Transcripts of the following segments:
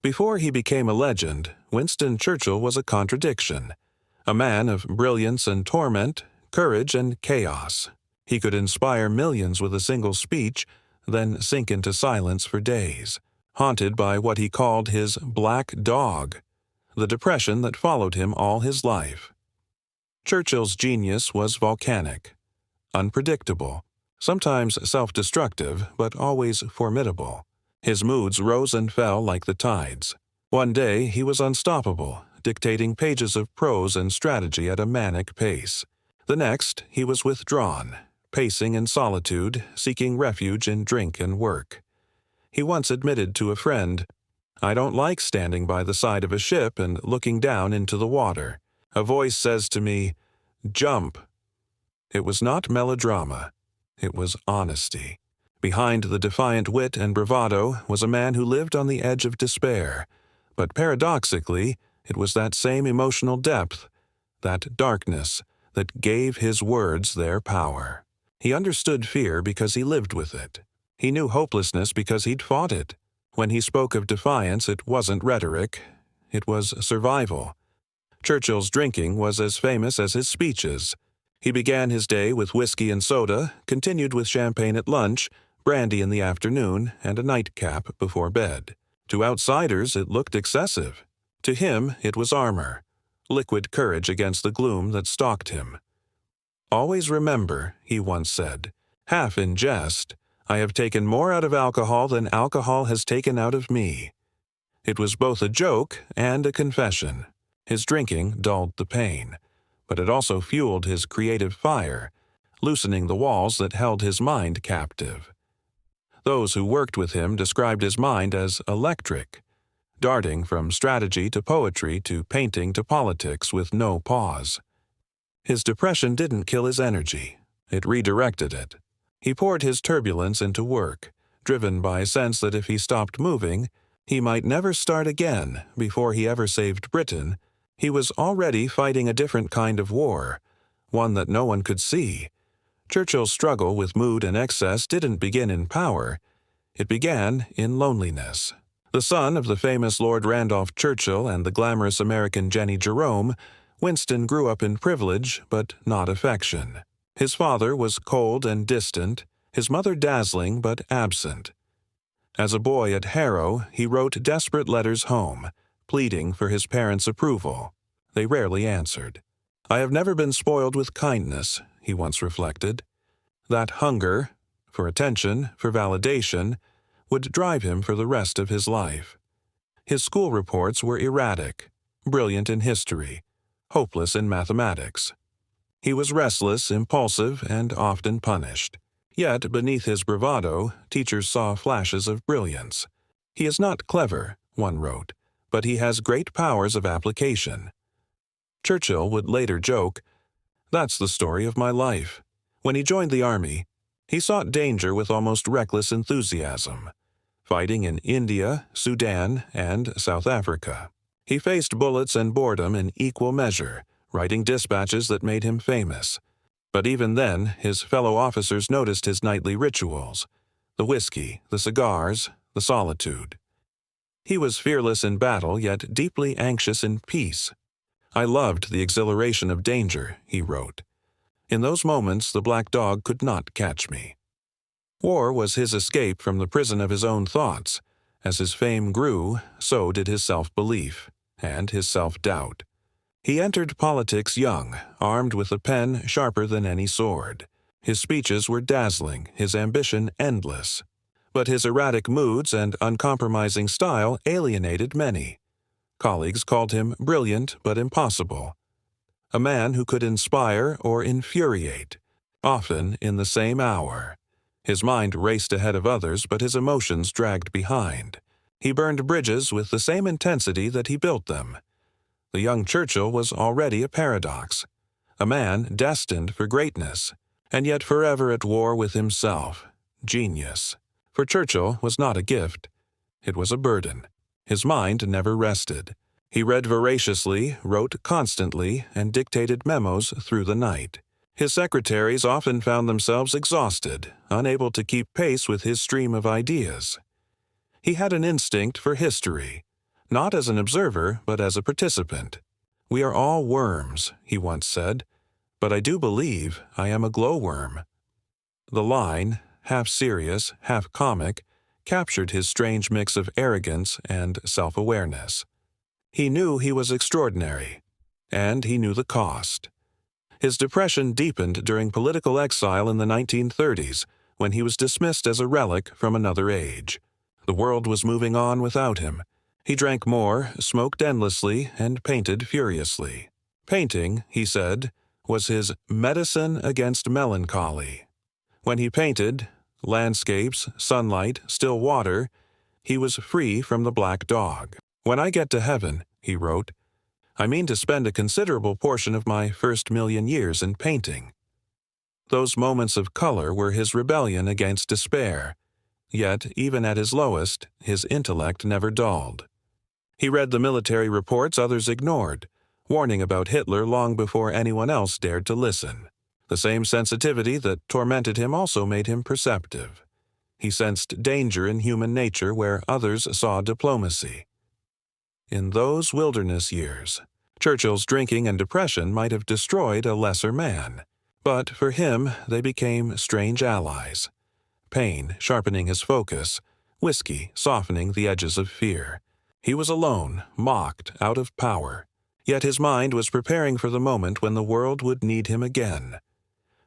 Before he became a legend, Winston Churchill was a contradiction, a man of brilliance and torment, courage and chaos. He could inspire millions with a single speech, then sink into silence for days, haunted by what he called his black dog, the depression that followed him all his life. Churchill's genius was volcanic, unpredictable, sometimes self-destructive, but always formidable. His moods rose and fell like the tides. One day he was unstoppable, dictating pages of prose and strategy at a manic pace. The next he was withdrawn, pacing in solitude, seeking refuge in drink and work. He once admitted to a friend, "I don't like standing by the side of a ship and looking down into the water. A voice says to me, 'Jump.'" It was not melodrama. It was honesty. Behind the defiant wit and bravado was a man who lived on the edge of despair. But paradoxically, it was that same emotional depth, that darkness, that gave his words their power. He understood fear because he lived with it. He knew hopelessness because he'd fought it. When he spoke of defiance, it wasn't rhetoric. It was survival. Churchill's drinking was as famous as his speeches. He began his day with whiskey and soda, continued with champagne at lunch, brandy in the afternoon, and a nightcap before bed. To outsiders, it looked excessive. To him, it was armor, liquid courage against the gloom that stalked him. "Always remember," he once said, half in jest, "I have taken more out of alcohol than alcohol has taken out of me." It was both a joke and a confession. His drinking dulled the pain, but it also fueled his creative fire, loosening the walls that held his mind captive. Those who worked with him described his mind as electric, darting from strategy to poetry to painting to politics with no pause. His depression didn't kill his energy. It redirected it. He poured his turbulence into work, driven by a sense that if he stopped moving, he might never start again. Before he ever saved Britain, he was already fighting a different kind of war, one that no one could see. Churchill's struggle with mood and excess didn't begin in power. It began in loneliness. The son of the famous Lord Randolph Churchill and the glamorous American Jenny Jerome, Winston grew up in privilege but not affection. His father was cold and distant, his mother dazzling but absent. As a boy at Harrow, he wrote desperate letters home, pleading for his parents' approval. They rarely answered. "I have never been spoiled with kindness," he once reflected. That hunger, for attention, for validation, would drive him for the rest of his life. His school reports were erratic, brilliant in history, hopeless in mathematics. He was restless, impulsive, and often punished. Yet, beneath his bravado, teachers saw flashes of brilliance. "He is not clever," one wrote, "but he has great powers of application." Churchill would later joke, "That's the story of my life." When he joined the army, he sought danger with almost reckless enthusiasm, fighting in India, Sudan, and South Africa. He faced bullets and boredom in equal measure, writing dispatches that made him famous. But even then, his fellow officers noticed his nightly rituals, the whiskey, the cigars, the solitude. He was fearless in battle, yet deeply anxious in peace. "I loved the exhilaration of danger," he wrote. "In those moments, the black dog could not catch me." War was his escape from the prison of his own thoughts. As his fame grew, so did his self-belief and his self-doubt. He entered politics young, armed with a pen sharper than any sword. His speeches were dazzling, his ambition endless. But his erratic moods and uncompromising style alienated many. Colleagues called him brilliant but impossible. A man who could inspire or infuriate, often in the same hour. His mind raced ahead of others, but his emotions dragged behind. He burned bridges with the same intensity that he built them. The young Churchill was already a paradox, a man destined for greatness, and yet forever at war with himself, genius. For Churchill was not a gift, it was a burden. His mind never rested. He read voraciously, wrote constantly, and dictated memos through the night. His secretaries often found themselves exhausted, unable to keep pace with his stream of ideas. He had an instinct for history, not as an observer, but as a participant. "We are all worms," he once said, "but I do believe I am a glowworm." The line, half serious, half comic, captured his strange mix of arrogance and self-awareness. He knew he was extraordinary, and he knew the cost. His depression deepened during political exile in the 1930s, when he was dismissed as a relic from another age. The world was moving on without him. He drank more, smoked endlessly, and painted furiously. Painting, he said, was his medicine against melancholy. When he painted, landscapes, sunlight, still water, he was free from the black dog. "When I get to heaven," he wrote, "I mean to spend a considerable portion of my first million years in painting." Those moments of color were his rebellion against despair. Yet, even at his lowest, his intellect never dulled. He read the military reports others ignored, warning about Hitler long before anyone else dared to listen. The same sensitivity that tormented him also made him perceptive. He sensed danger in human nature where others saw diplomacy. In those wilderness years, Churchill's drinking and depression might have destroyed a lesser man. But for him, they became strange allies. Pain sharpening his focus, whiskey softening the edges of fear. He was alone, mocked, out of power. Yet his mind was preparing for the moment when the world would need him again.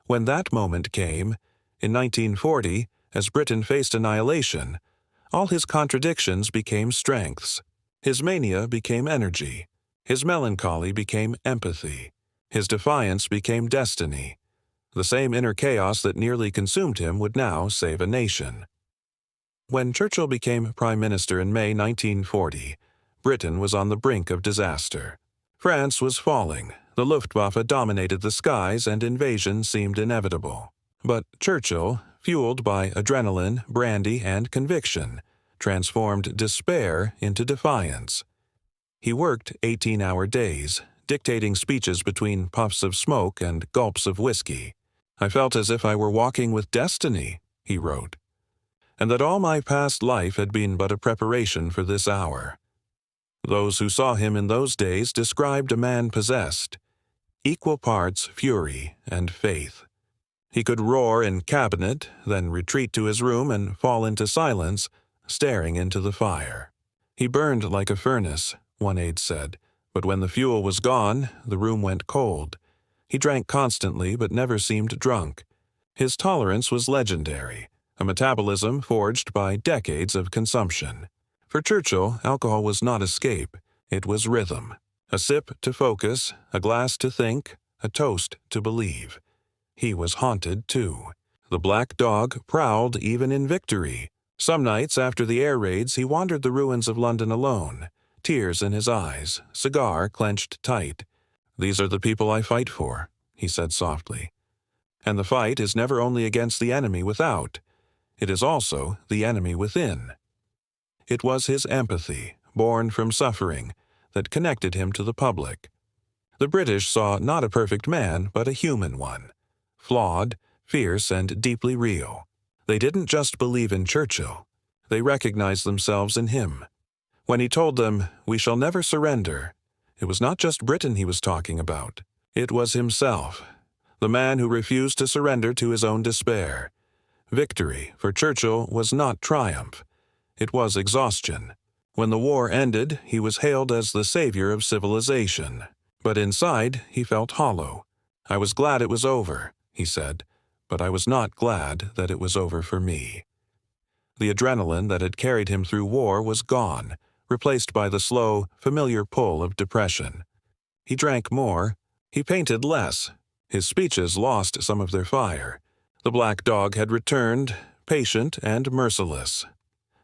When that moment came, in 1940, as Britain faced annihilation, all his contradictions became strengths. His mania became energy. His melancholy became empathy. His defiance became destiny. The same inner chaos that nearly consumed him would now save a nation. When Churchill became Prime Minister in May 1940, Britain was on the brink of disaster. France was falling, the Luftwaffe dominated the skies, and invasion seemed inevitable. But Churchill, fueled by adrenaline, brandy, and conviction, transformed despair into defiance. He worked 18-hour days, dictating speeches between puffs of smoke and gulps of whiskey. "I felt as if I were walking with destiny," he wrote, "and that all my past life had been but a preparation for this hour." Those who saw him in those days described a man possessed, equal parts fury and faith. He could roar in cabinet, then retreat to his room and fall into silence, staring into the fire. "He burned like a furnace," one aide said, "but when the fuel was gone, the room went cold. He drank constantly but never seemed drunk. His tolerance was legendary, a metabolism forged by decades of consumption." For Churchill, alcohol was not escape, it was rhythm. A sip to focus, a glass to think, a toast to believe. He was haunted, too. The black dog prowled even in victory. Some nights after the air raids he wandered the ruins of London alone, tears in his eyes, cigar clenched tight. "These are the people I fight for," he said softly. And the fight is never only against the enemy without, it is also the enemy within. It was his empathy, born from suffering, that connected him to the public. The British saw not a perfect man, but a human one. Flawed, fierce, and deeply real. They didn't just believe in Churchill. They recognized themselves in him. When he told them, "We shall never surrender," it was not just Britain he was talking about. It was himself, the man who refused to surrender to his own despair. Victory, for Churchill, was not triumph. It was exhaustion. When the war ended, he was hailed as the savior of civilization. But inside, he felt hollow. "I was glad it was over," he said, "but I was not glad that it was over for me." The adrenaline that had carried him through war was gone, replaced by the slow, familiar pull of depression. He drank more. He painted less. His speeches lost some of their fire. The black dog had returned, patient and merciless.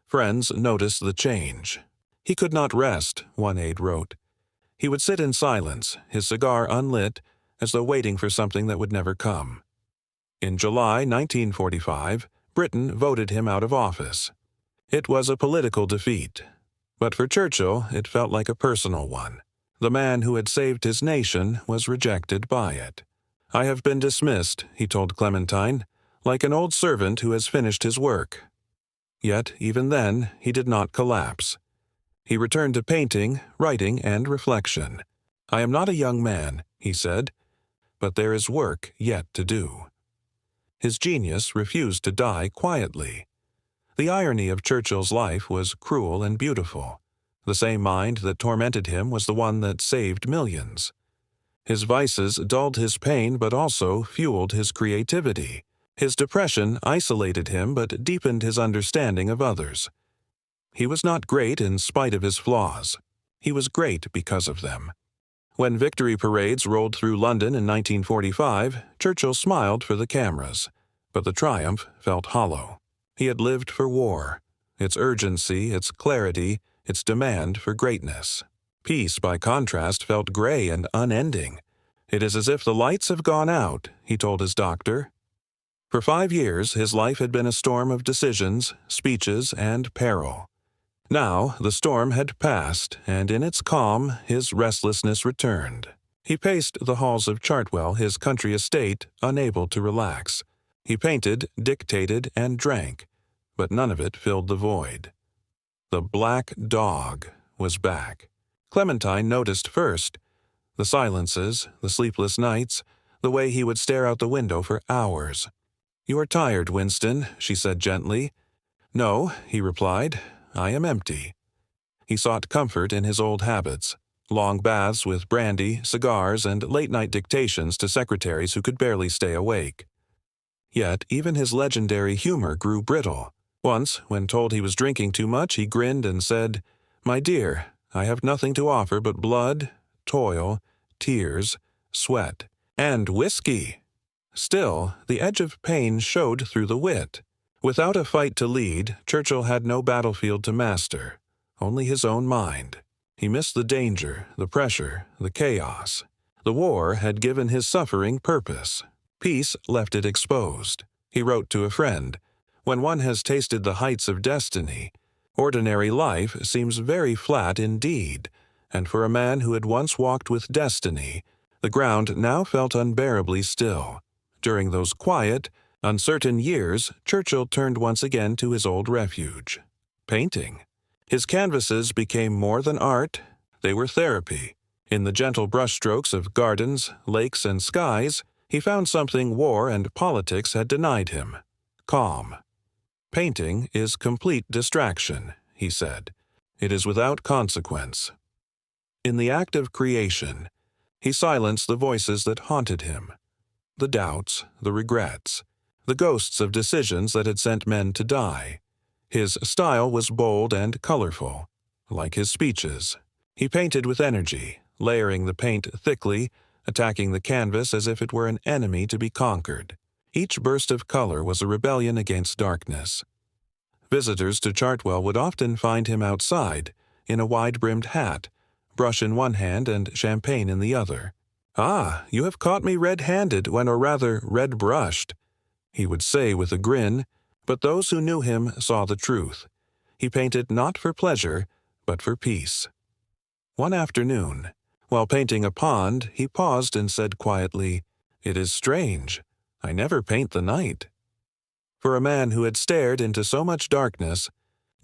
Friends noticed the change. "He could not rest," one aide wrote. He would sit in silence, his cigar unlit, as though waiting for something that would never come. In July 1945, Britain voted him out of office. It was a political defeat. But for Churchill, it felt like a personal one. The man who had saved his nation was rejected by it. "I have been dismissed," he told Clementine, "like an old servant who has finished his work." Yet, even then, he did not collapse. He returned to painting, writing, and reflection. "I am not a young man," he said, "but there is work yet to do." His genius refused to die quietly. The irony of Churchill's life was cruel and beautiful. The same mind that tormented him was the one that saved millions. His vices dulled his pain but also fueled his creativity. His depression isolated him but deepened his understanding of others. He was not great in spite of his flaws. He was great because of them. When victory parades rolled through London in 1945, Churchill smiled for the cameras, but the triumph felt hollow. He had lived for war, its urgency, its clarity, its demand for greatness. Peace, by contrast, felt gray and unending. "It is as if the lights have gone out," he told his doctor. For 5 years, his life had been a storm of decisions, speeches, and peril. Now the storm had passed, and in its calm his restlessness returned. He paced the halls of Chartwell, his country estate, unable to relax. He painted, dictated, and drank, but none of it filled the void. The black dog was back. Clementine noticed first. The silences, the sleepless nights, the way he would stare out the window for hours. "You are tired, Winston," she said gently. "No," he replied, "I am empty." He sought comfort in his old habits, long baths with brandy, cigars, and late-night dictations to secretaries who could barely stay awake. Yet even his legendary humor grew brittle. Once, when told he was drinking too much, he grinned and said, "My dear, I have nothing to offer but blood, toil, tears, sweat, and whiskey." Still, the edge of pain showed through the wit. Without a fight to lead, Churchill had no battlefield to master, only his own mind. He missed the danger, the pressure, the chaos. The war had given his suffering purpose. Peace left it exposed. He wrote to a friend, "When one has tasted the heights of destiny, ordinary life seems very flat indeed, and for a man who had once walked with destiny, the ground now felt unbearably still." During those quiet, uncertain years, Churchill turned once again to his old refuge, painting. His canvases became more than art, they were therapy. In the gentle brushstrokes of gardens, lakes, and skies, he found something war and politics had denied him: calm. "Painting is complete distraction," he said. "It is without consequence." In the act of creation, he silenced the voices that haunted him. The doubts, the regrets, the ghosts of decisions that had sent men to die. His style was bold and colorful, like his speeches. He painted with energy, layering the paint thickly, attacking the canvas as if it were an enemy to be conquered. Each burst of color was a rebellion against darkness. Visitors to Chartwell would often find him outside, in a wide-brimmed hat, brush in one hand and champagne in the other. "Ah, you have caught me red-handed, or rather red-brushed," he would say with a grin, but those who knew him saw the truth. He painted not for pleasure, but for peace. One afternoon, while painting a pond, he paused and said quietly, "It is strange. I never paint the night." For a man who had stared into so much darkness,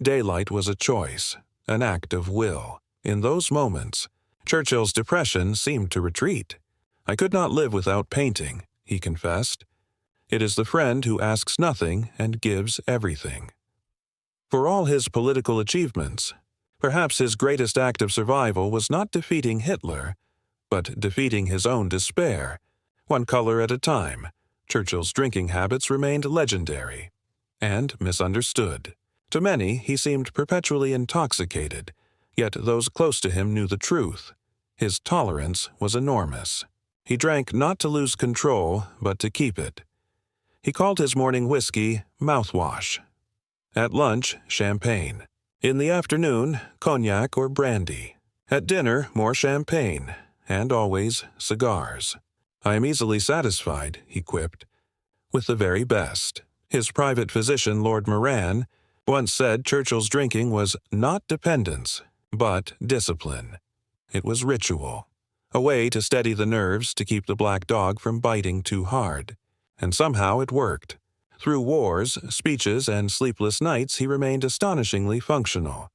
daylight was a choice, an act of will. In those moments, Churchill's depression seemed to retreat. "I could not live without painting," he confessed. "It is the friend who asks nothing and gives everything." For all his political achievements, perhaps his greatest act of survival was not defeating Hitler, but defeating his own despair. One color at a time, Churchill's drinking habits remained legendary and misunderstood. To many, he seemed perpetually intoxicated, yet those close to him knew the truth. His tolerance was enormous. He drank not to lose control, but to keep it. He called his morning whiskey mouthwash. At lunch, champagne. In the afternoon, cognac or brandy. At dinner, more champagne, and always cigars. "I am easily satisfied," he quipped, "with the very best." His private physician, Lord Moran, once said Churchill's drinking was not dependence, but discipline. It was ritual, a way to steady the nerves to keep the black dog from biting too hard. And somehow it worked. Through wars, speeches, and sleepless nights, he remained astonishingly functional.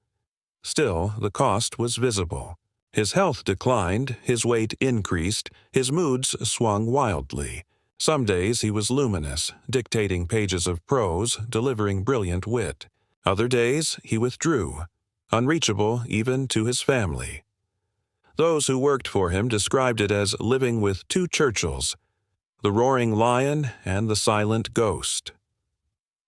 Still, the cost was visible. His health declined, his weight increased, his moods swung wildly. Some days he was luminous, dictating pages of prose, delivering brilliant wit. Other days he withdrew, unreachable even to his family. Those who worked for him described it as living with two Churchills, the roaring lion and the silent ghost.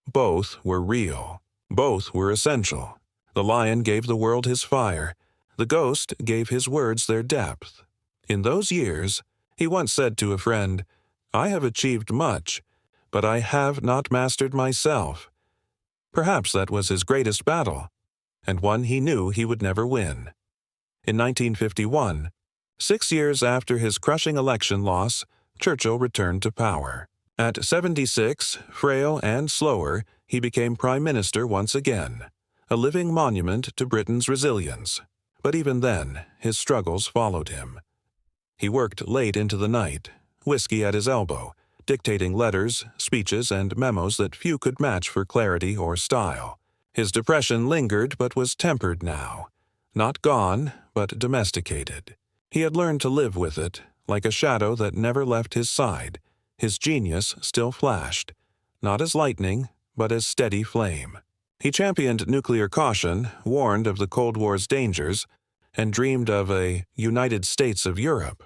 Both were real. Both were essential. The lion gave the world his fire. The ghost gave his words their depth. In those years, he once said to a friend, "I have achieved much, but I have not mastered myself." Perhaps that was his greatest battle, and one he knew he would never win. In 1951, 6 years after his crushing election loss, Churchill returned to power. At 76, frail and slower, he became Prime Minister once again, a living monument to Britain's resilience. But even then, his struggles followed him. He worked late into the night, whiskey at his elbow, dictating letters, speeches, and memos that few could match for clarity or style. His depression lingered but was tempered now. Not gone, but domesticated. He had learned to live with it, like a shadow that never left his side. His genius still flashed, not as lightning, but as steady flame. He championed nuclear caution, warned of the Cold War's dangers, and dreamed of a United States of Europe.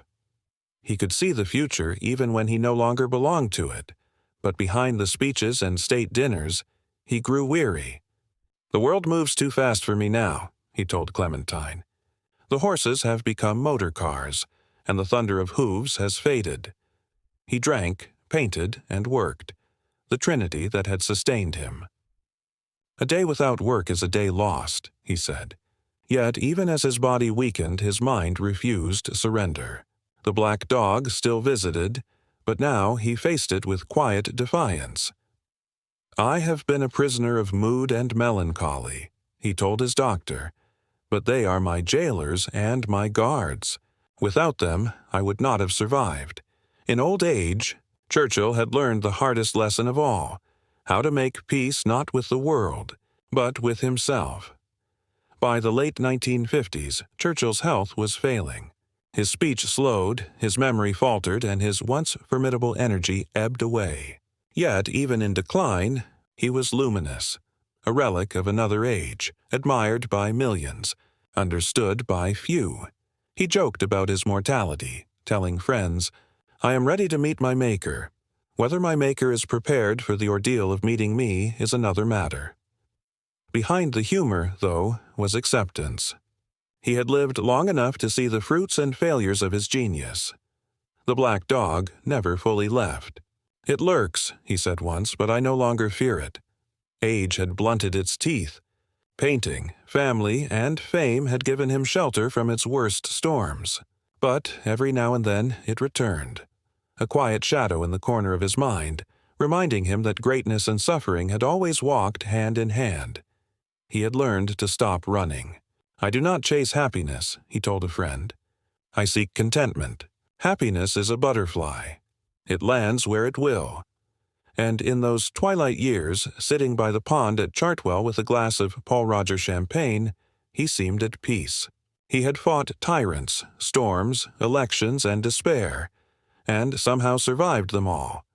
He could see the future even when he no longer belonged to it, but behind the speeches and state dinners, he grew weary. "The world moves too fast for me now," he told Clementine. "The horses have become motor cars, and the thunder of hooves has faded." He drank, painted, and worked, the trinity that had sustained him. "A day without work is a day lost," he said. Yet even as his body weakened, his mind refused surrender. The black dog still visited, but now he faced it with quiet defiance. "I have been a prisoner of mood and melancholy," he told his doctor, "but they are my jailers and my guards. Without them, I would not have survived." In old age, Churchill had learned the hardest lesson of all, how to make peace not with the world, but with himself. By the late 1950s, Churchill's health was failing. His speech slowed, his memory faltered, and his once formidable energy ebbed away. Yet, even in decline, he was luminous, a relic of another age, admired by millions, understood by few. He joked about his mortality, telling friends, "I am ready to meet my Maker. Whether my Maker is prepared for the ordeal of meeting me is another matter." Behind the humor, though, was acceptance. He had lived long enough to see the fruits and failures of his genius. The black dog never fully left. "It lurks," he said once, "but I no longer fear it." Age had blunted its teeth. Painting, family, and fame had given him shelter from its worst storms. But every now and then it returned, a quiet shadow in the corner of his mind, reminding him that greatness and suffering had always walked hand in hand. He had learned to stop running. "I do not chase happiness," he told a friend. "I seek contentment. Happiness is a butterfly. It lands where it will." And in those twilight years, sitting by the pond at Chartwell with a glass of Paul Roger champagne, he seemed at peace. He had fought tyrants, storms, elections, and despair, and somehow survived them all.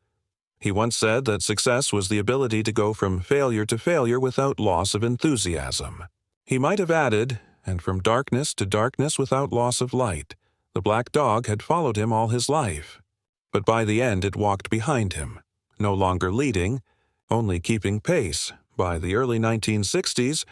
He once said that success was the ability to go from failure to failure without loss of enthusiasm. He might have added, and from darkness to darkness without loss of light. The black dog had followed him all his life. But by the end it walked behind him, no longer leading, only keeping pace. By the early 1960s,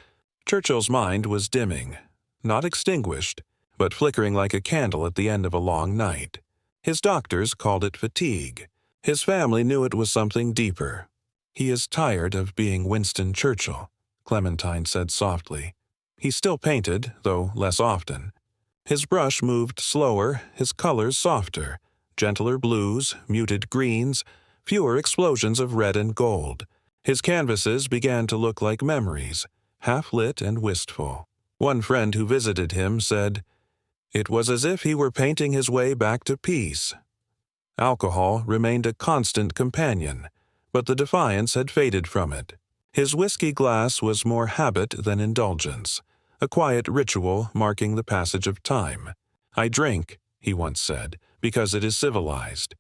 Churchill's mind was dimming, not extinguished, but flickering like a candle at the end of a long night. His doctors called it fatigue. His family knew it was something deeper. "He is tired of being Winston Churchill," Clementine said softly. He still painted, though less often. His brush moved slower, his colors softer, gentler blues, muted greens, fewer explosions of red and gold. His canvases began to look like memories, half-lit and wistful. One friend who visited him said, "It was as if he were painting his way back to peace." Alcohol remained a constant companion, but the defiance had faded from it. His whiskey glass was more habit than indulgence, a quiet ritual marking the passage of time. "I drink," he once said, "because it is civilized."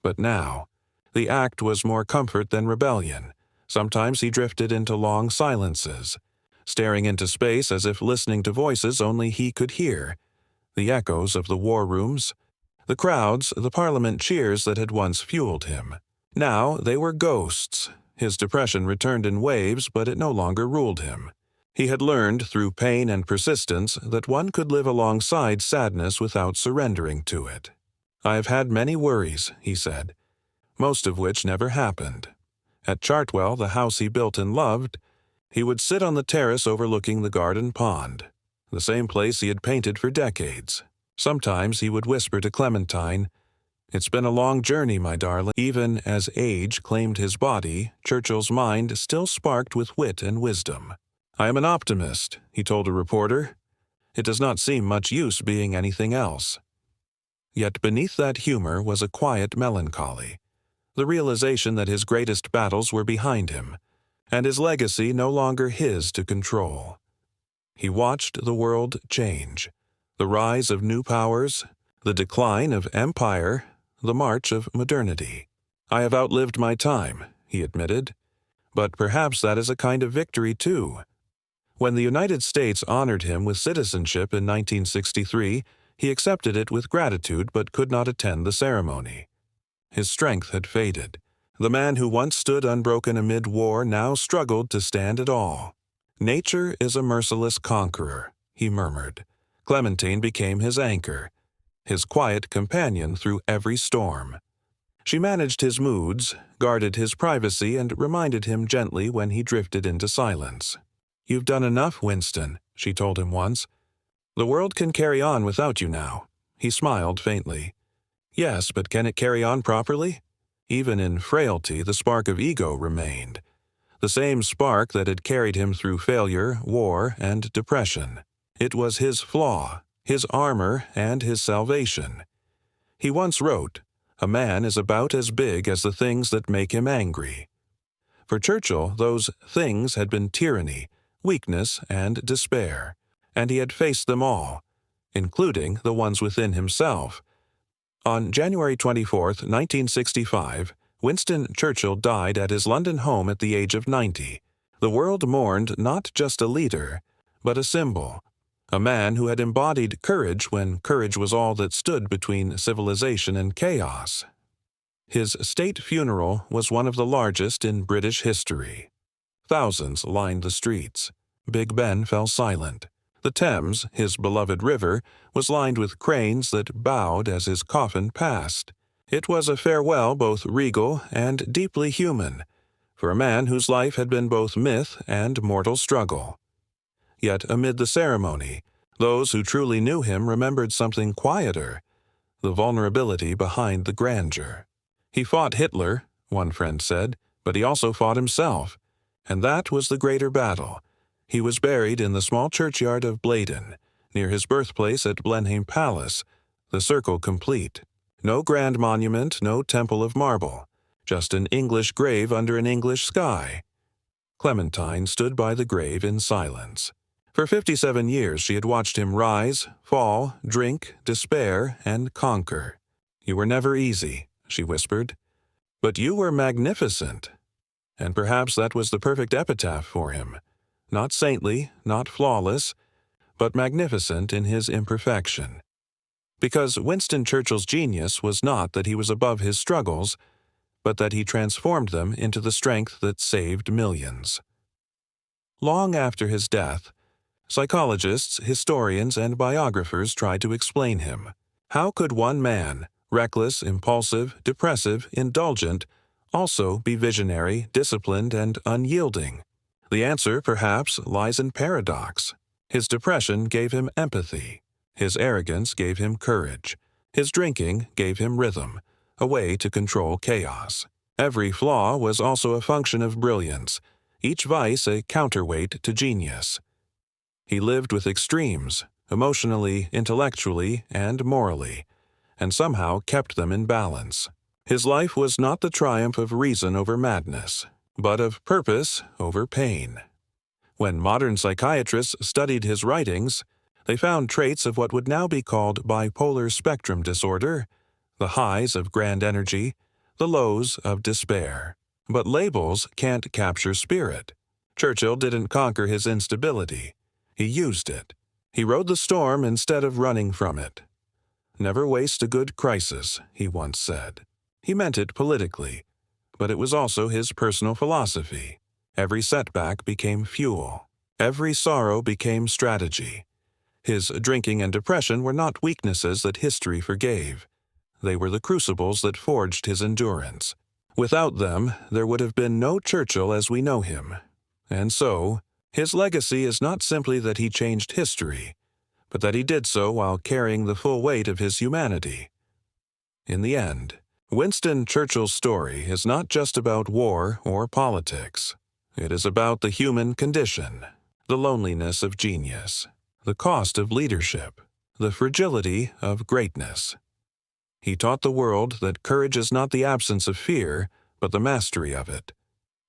But now, the act was more comfort than rebellion. Sometimes he drifted into long silences, staring into space as if listening to voices only he could hear, the echoes of the war rooms, the crowds, the parliament cheers that had once fueled him. Now they were ghosts. His depression returned in waves, but it no longer ruled him. He had learned through pain and persistence that one could live alongside sadness without surrendering to it. "I have had many worries," he said, "most of which never happened." At Chartwell, the house he built and loved, he would sit on the terrace overlooking the garden pond, the same place he had painted for decades. Sometimes he would whisper to Clementine, "It's been a long journey, my darling." Even as age claimed his body, Churchill's mind still sparked with wit and wisdom. "I am an optimist," he told a reporter. "It does not seem much use being anything else." Yet beneath that humor was a quiet melancholy, the realization that his greatest battles were behind him, and his legacy no longer his to control. He watched the world change, the rise of new powers, the decline of empire, the march of modernity. "I have outlived my time," he admitted, "but perhaps that is a kind of victory too." When the United States honored him with citizenship in 1963, he accepted it with gratitude but could not attend the ceremony. His strength had faded. The man who once stood unbroken amid war now struggled to stand at all. "Nature is a merciless conqueror," he murmured. Clementine became his anchor, his quiet companion through every storm. She managed his moods, guarded his privacy, and reminded him gently when he drifted into silence. "You've done enough, Winston," she told him once. "The world can carry on without you now." He smiled faintly. "Yes, but can it carry on properly?" Even in frailty, the spark of ego remained, the same spark that had carried him through failure, war, and depression. It was his flaw, his armor, and his salvation. He once wrote, "A man is about as big as the things that make him angry." For Churchill, those things had been tyranny, weakness, and despair, and he had faced them all, including the ones within himself. On January 24, 1965, Winston Churchill died at his London home at the age of 90. The world mourned not just a leader, but a symbol, a man who had embodied courage when courage was all that stood between civilization and chaos. His state funeral was one of the largest in British history. Thousands lined the streets. Big Ben fell silent. The Thames, his beloved river, was lined with cranes that bowed as his coffin passed. It was a farewell both regal and deeply human, for a man whose life had been both myth and mortal struggle. Yet amid the ceremony, those who truly knew him remembered something quieter, the vulnerability behind the grandeur. "He fought Hitler," one friend said, "but he also fought himself, and that was the greater battle." He was buried in the small churchyard of Blaydon, near his birthplace at Blenheim Palace, the circle complete. No grand monument, no temple of marble, just an English grave under an English sky. Clementine stood by the grave in silence. For 57 years she had watched him rise, fall, drink, despair, and conquer. "You were never easy," she whispered, "but you were magnificent." And perhaps that was the perfect epitaph for him. Not saintly, not flawless, but magnificent in his imperfection. Because Winston Churchill's genius was not that he was above his struggles, but that he transformed them into the strength that saved millions. Long after his death, psychologists, historians, and biographers tried to explain him. How could one man, reckless, impulsive, depressive, indulgent, also be visionary, disciplined, and unyielding? The answer, perhaps, lies in paradox. His depression gave him empathy. His arrogance gave him courage. His drinking gave him rhythm, a way to control chaos. Every flaw was also a function of brilliance, each vice a counterweight to genius. He lived with extremes, emotionally, intellectually, and morally, and somehow kept them in balance. His life was not the triumph of reason over madness, but of purpose over pain. When modern psychiatrists studied his writings, they found traits of what would now be called bipolar spectrum disorder, the highs of grand energy, the lows of despair. But labels can't capture spirit. Churchill didn't conquer his instability. He used it. He rode the storm instead of running from it. "Never waste a good crisis," he once said. He meant it politically, but it was also his personal philosophy. Every setback became fuel. Every sorrow became strategy. His drinking and depression were not weaknesses that history forgave. They were the crucibles that forged his endurance. Without them, there would have been no Churchill as we know him. And so, his legacy is not simply that he changed history, but that he did so while carrying the full weight of his humanity. In the end, Winston Churchill's story is not just about war or politics. It is about the human condition, the loneliness of genius, the cost of leadership, the fragility of greatness. He taught the world that courage is not the absence of fear, but the mastery of it,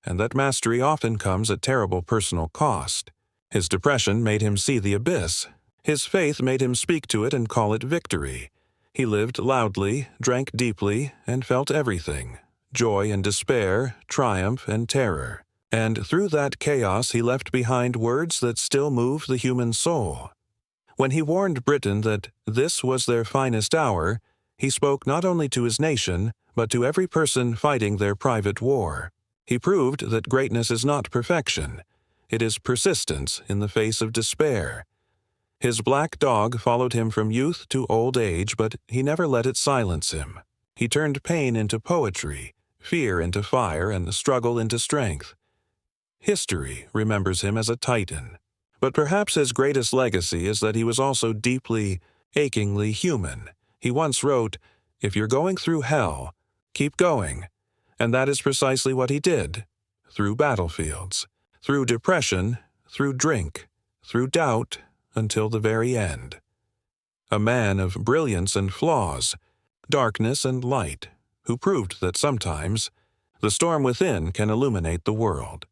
and that mastery often comes at terrible personal cost. His depression made him see the abyss. His faith made him speak to it and call it victory. He lived loudly, drank deeply, and felt everything: joy and despair, triumph and terror. And through that chaos he left behind words that still move the human soul. When he warned Britain that this was their finest hour, he spoke not only to his nation, but to every person fighting their private war. He proved that greatness is not perfection. It is persistence in the face of despair. His black dog followed him from youth to old age, but he never let it silence him. He turned pain into poetry, fear into fire, and struggle into strength. History remembers him as a titan. But perhaps his greatest legacy is that he was also deeply, achingly human. He once wrote, "If you're going through hell, keep going." And that is precisely what he did. Through battlefields, through depression, through drink, through doubt, until the very end. A man of brilliance and flaws, darkness and light, who proved that sometimes the storm within can illuminate the world.